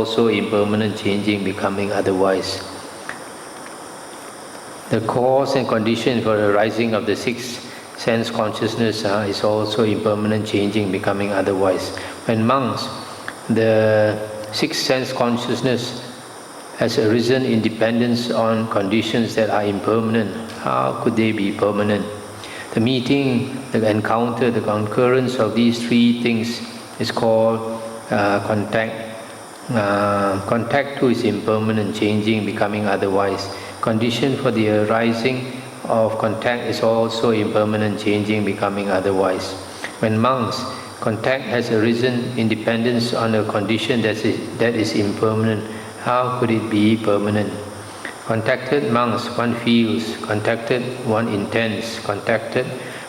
also impermanent, changing, becoming otherwise. The cause and condition for the rising of the sixth sense consciousness is also impermanent, changing, becoming otherwise. When monks, the sixth sense consciousness has arisen in dependence on conditions that are impermanent. How could they be permanent? The meeting, the encounter, the concurrence of these three things is called contact. Contact too is impermanent, changing, becoming otherwise. Condition for the arising of contact is also impermanent, changing, becoming otherwise. When monks, contact has arisen in dependence on a condition that is impermanent. How could it be permanent? Contacted monks, one feels. Contacted, one intends. Contacted,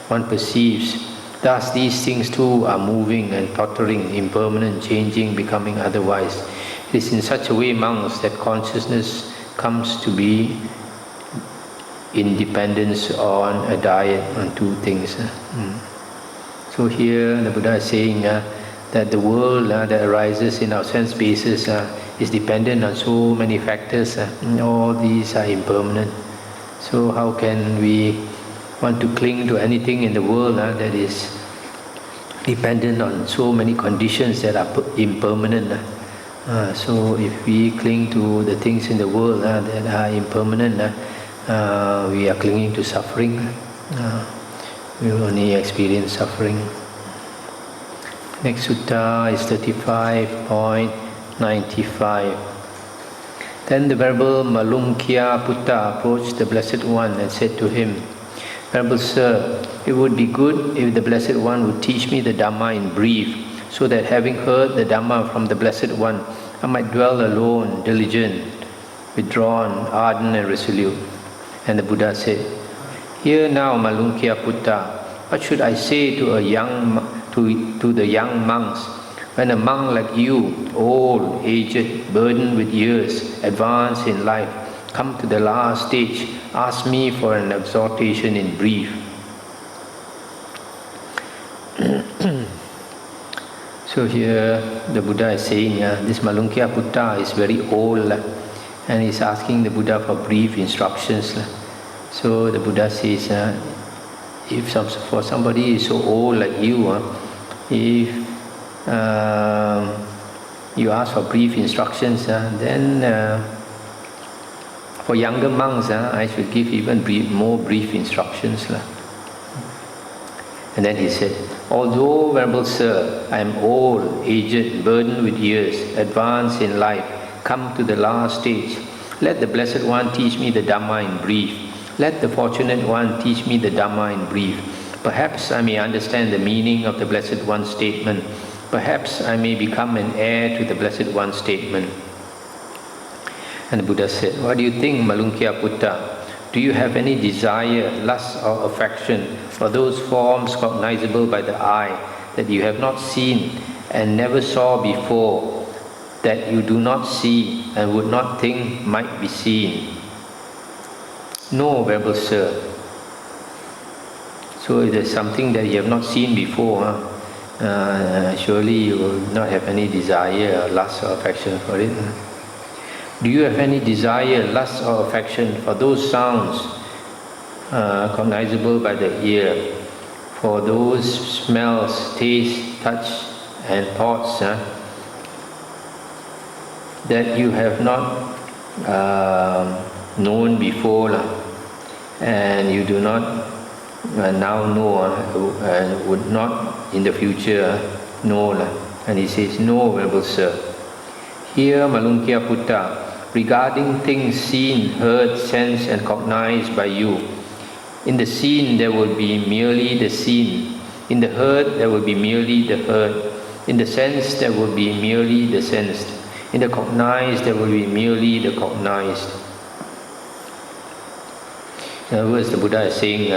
one perceives. Thus these things too are moving and tottering, impermanent, changing, becoming otherwise. It is in such a way, monks, that consciousness comes to be in dependence on a diet, on two things. So here the Buddha is saying that the world that arises in our sense bases is dependent on so many factors. All these are impermanent. So how can we want to cling to anything in the world that is dependent on so many conditions that are impermanent? So if we cling to the things in the world that are impermanent, we are clinging to suffering. We will only experience suffering. Next sutta is 35.95. Then the Venerable Malunkhya Putta approached the Blessed One and said to him, Venerable Sir, it would be good if the Blessed One would teach me the Dhamma in brief, so that having heard the Dhamma from the Blessed One, I might dwell alone, diligent, withdrawn, ardent and resolute. And the Buddha said, Hear now, Malunkhya Putta, what should I say to the young monks? When a monk like you, old, aged, burdened with years, advanced in life, come to the last stage, ask me for an exhortation in brief. So here the Buddha is saying this Malunkhya Putta is very old and he's asking the Buddha for brief instructions. So the Buddha says, for somebody so old like you, if you ask for brief instructions, then for younger monks, I should give even more brief instructions. And then he said, although, Venerable Sir, I am old, aged, burdened with years, advanced in life, come to the last stage, let the Blessed One teach me the Dhamma in brief. Let the Fortunate One teach me the Dhamma in brief. Perhaps I may understand the meaning of the Blessed One's statement. Perhaps I may become an heir to the Blessed One's statement. And the Buddha said, what do you think, Malunkhya Putta? Do you have any desire, lust or affection for those forms cognizable by the eye that you have not seen and never saw before, that you do not see and would not think might be seen? No, Venerable Sir. So if there's something that you have not seen before, surely you will not have any desire, lust or affection for it. Do you have any desire, lust or affection for those sounds cognizable by the ear, for those smells, taste, touch and thoughts that you have not known before and you do not now know and would not in the future know? And he says, no, Venerable Sir. Here, Malunkhya Putta, regarding things seen, heard, sensed and cognized by you, in the seen there will be merely the seen, in the heard there will be merely the heard, in the sense there will be merely the sensed, in the cognized there will be merely the cognized. In other words, the Buddha is saying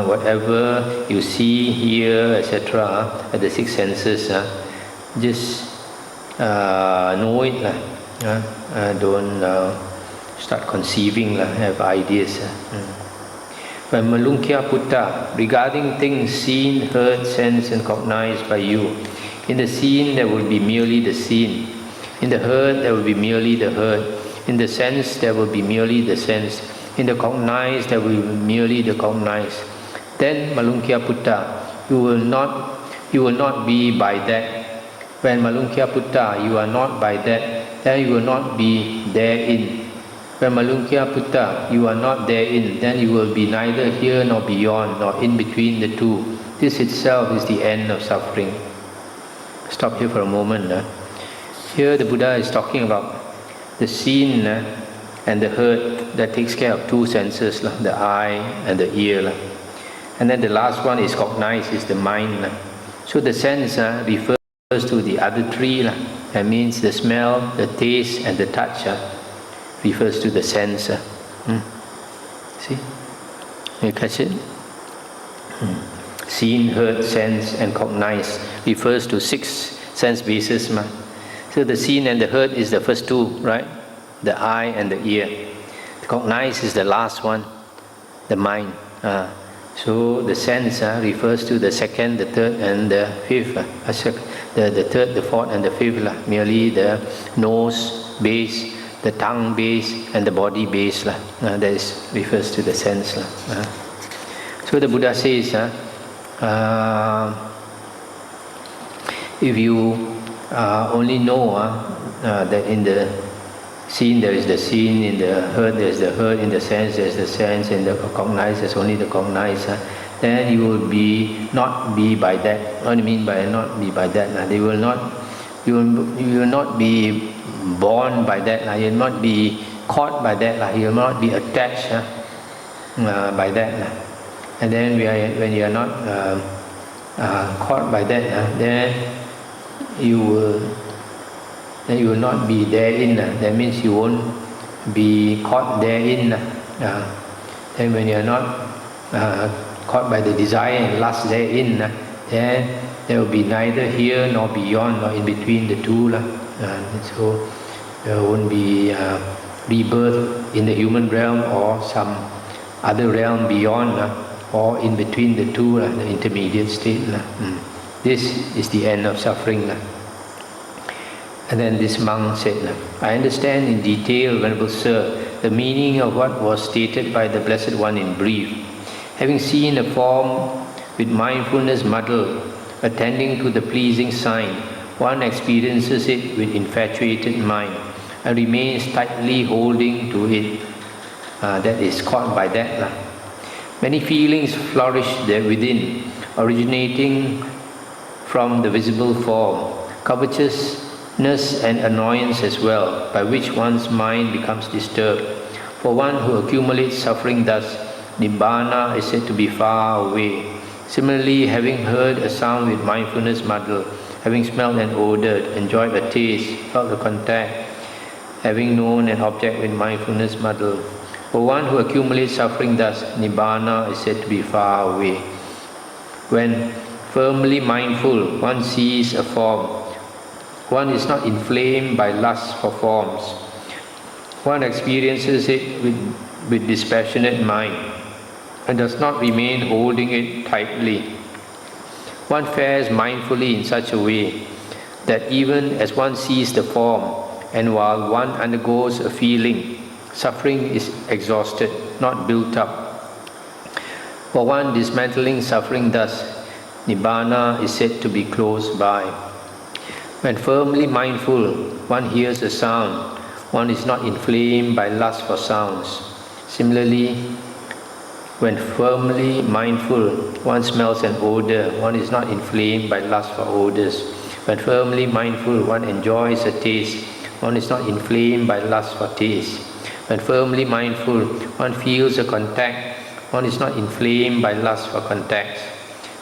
whatever you see, hear, etc., at the six senses, just know it. Don't start conceiving, have ideas. When Malunkhya Putta, regarding things seen, heard, sensed and cognized by you, in the seen there will be merely the seen, In the heard, there will be merely the heard. In the sense, there will be merely the sense. In the cognized, there will be merely the cognized. Then Malunkhya Putta, you will not be by that. When Malunkhya Putta, you are not by that, then you will not be therein. When Malunkhya Putta, you are not therein, then you will be neither here nor beyond, nor in between the two. This itself is the end of suffering. Stop here for a moment. Here the Buddha is talking about the seen and the heard that takes care of two senses, the eye and the ear. And then the last one is cognized, is the mind. So the sense refers to the other three. That means the smell, the taste and the touch refers to the sense. See? You catch it? Seen, heard, sense and cognized refers to 6 sense bases. So the seen and the heard is the first two, right? The eye and the ear. The cognized is the last one, the mind. So the sense refers to the second, the third and the fifth. The third, the fourth and the fifth. Merely the nose base, the tongue base and the body base. That refers to the sense. So the Buddha says, if you only know that in the seen there is the seen, in the heard there is the heard, in the sense there is the sense, in the cognized there is only the cognized, then you will not be by that. What do you mean by not be by that? You will not be born by that. You will not be caught by that. You will not be attached by that. And then when you are not caught by that, then you will not be therein. That means you won't be caught therein. Then when you are not caught by the desire and lust therein, then there will be neither here nor beyond nor in between the two. So there won't be rebirth in the human realm or some other realm beyond or in between the two, the intermediate state. This is the end of suffering. And then this monk said, I understand in detail, Venerable Sir, the meaning of what was stated by the Blessed One in brief. Having seen a form with mindfulness muddled, attending to the pleasing sign, one experiences it with infatuated mind and remains tightly holding to it. That is caught by that. Many feelings flourish there within, originating from the visible form, covetousness and annoyance as well, by which one's mind becomes disturbed. For one who accumulates suffering thus, Nibbana is said to be far away. Similarly, having heard a sound with mindfulness muddled, having smelled an odor, enjoyed a taste, felt a contact, having known an object with mindfulness muddled. For one who accumulates suffering thus, Nibbana is said to be far away. When firmly mindful, one sees a form. One is not inflamed by lust for forms. One experiences it with dispassionate mind and does not remain holding it tightly. One fares mindfully in such a way that even as one sees the form and while one undergoes a feeling, suffering is exhausted, not built up. For one dismantling suffering thus, Nibbana is said to be close by. When firmly mindful, one hears a sound. One is not inflamed by lust for sounds. Similarly, when firmly mindful, one smells an odor. One is not inflamed by lust for odors. When firmly mindful, one enjoys a taste. One is not inflamed by lust for taste. When firmly mindful, one feels a contact. One is not inflamed by lust for contacts.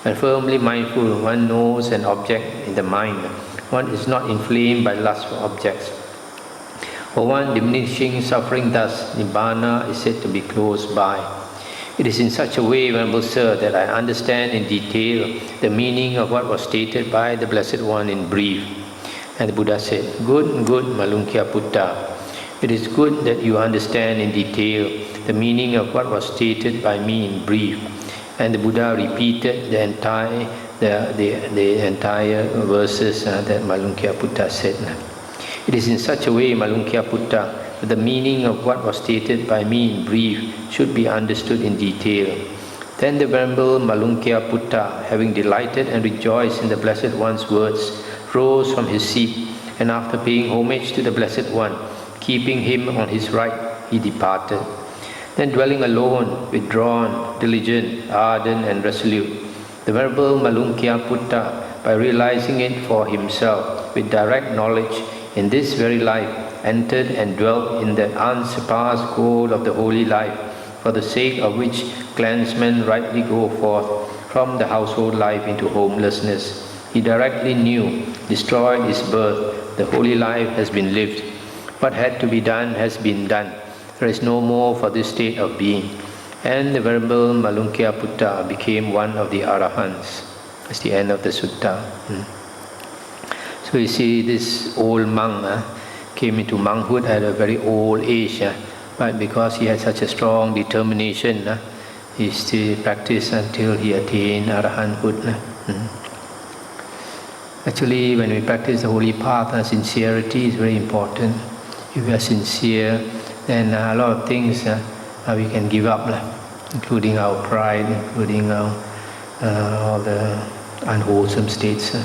When firmly mindful, one knows an object in the mind. One is not inflamed by lust for objects. For one diminishing suffering thus, Nibbana is said to be close by. It is in such a way, Venerable Sir, that I understand in detail the meaning of what was stated by the Blessed One in brief. And the Buddha said, Good, good, Malunkhya Putta. It is good that you understand in detail the meaning of what was stated by me in brief. And the Buddha repeated the entire verses that Malunkhya Putta said. It is in such a way, Malunkyā Putta, that the meaning of what was stated by me in brief should be understood in detail. Then the Venerable Malunkyā Putta, having delighted and rejoiced in the Blessed One's words, rose from his seat, and after paying homage to the Blessed One, keeping him on his right, he departed. Then dwelling alone, withdrawn, diligent, ardent and resolute, the Venerable Malunkyā Putta, by realizing it for himself with direct knowledge in this very life, entered and dwelt in the unsurpassed goal of the holy life, for the sake of which clansmen rightly go forth from the household life into homelessness. He directly knew, destroyed his birth, the holy life has been lived. What had to be done has been done. There is no more for this state of being. And the Venerable Malunkyā Putta became one of the Arahants. That's the end of the sutta. So you see, this old monk came into monkhood at a very old age, but because he had such a strong determination, he still practiced until he attained Arahanthood. Actually, when we practice the holy path, sincerity is very important. If we are sincere, then a lot of things we can give up, including our pride, including our, all the unwholesome states.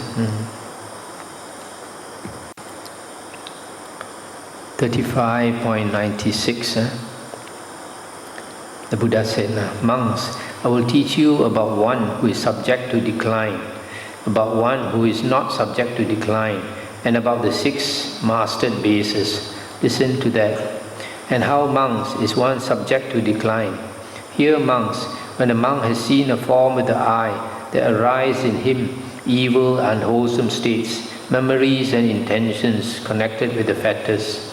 35.96. The Buddha said, "Monks, I will teach you about one who is subject to decline, about one who is not subject to decline, and about the 6 mastered bases. Listen to that. And how, monks, is one subject to decline? Here, monks, when a monk has seen a form with the eye, there arise in him evil, unwholesome states, memories and intentions connected with the fetters.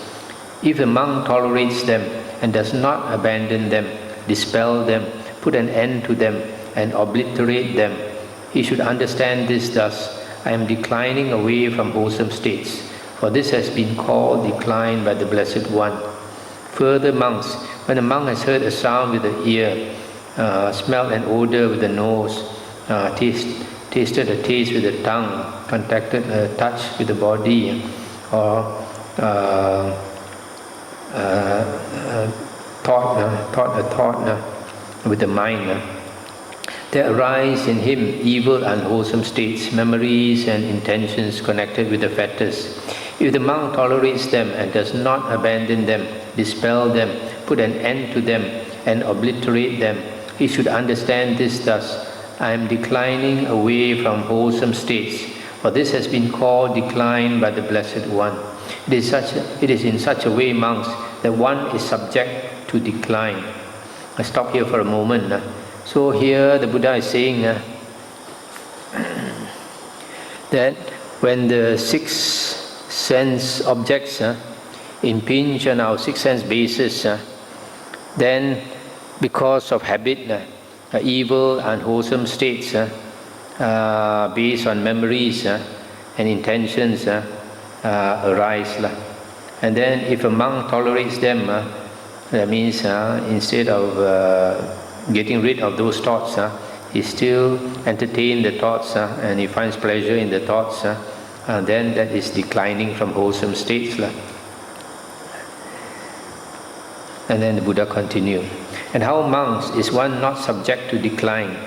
If the monk tolerates them and does not abandon them, dispel them, put an end to them, and obliterate them, he should understand this thus: I am declining away from wholesome states, for this has been called decline by the Blessed One. Further, monks, when a monk has heard a sound with the ear, smelled an odor with the nose, tasted a taste with the tongue, contacted a touch with the body, or thought a thought with the mind, there arise in him evil, unwholesome states, memories and intentions connected with the fetters. If the monk tolerates them and does not abandon them, dispel them, put an end to them, and obliterate them, he should understand this thus: I am declining away from wholesome states, for this has been called decline by the Blessed One. It is in such a way, monks, that one is subject to decline." I stop here for a moment. So here the Buddha is saying that when the 6 sense objects impinge on our 6 sense bases, then because of habit, evil, unwholesome states based on memories and intentions arise. And then if a monk tolerates them, that means instead of getting rid of those thoughts, he still entertains the thoughts and he finds pleasure in the thoughts, then that is declining from wholesome states. And then the Buddha continued, "And how, monks, is one not subject to decline?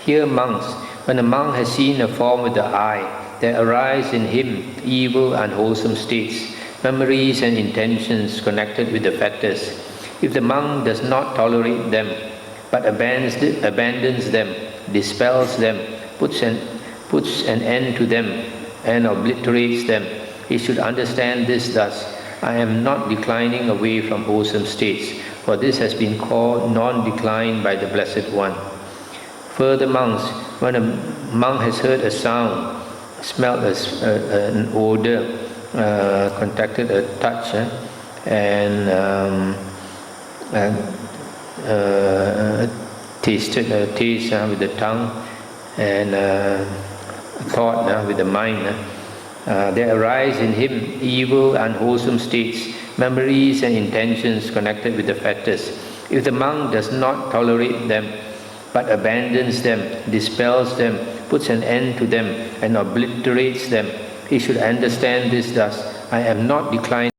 Here, monks, when a monk has seen a form with the eye, there arise in him evil, unwholesome states, memories and intentions connected with the fetters. If the monk does not tolerate them, but abandons them, dispels them, puts an end to them, and obliterates them, he should understand this thus: I am not declining away from wholesome states, for this has been called non-decline by the Blessed One. Further, monks, when a monk has heard a sound, smelled an odor, contacted a touch, and tasted a taste with the tongue, and thought with the mind, there arise in him evil, unwholesome states, memories and intentions connected with the fetters. If the monk does not tolerate them, but abandons them, dispels them, puts an end to them, and obliterates them, he should understand this thus: I am not declining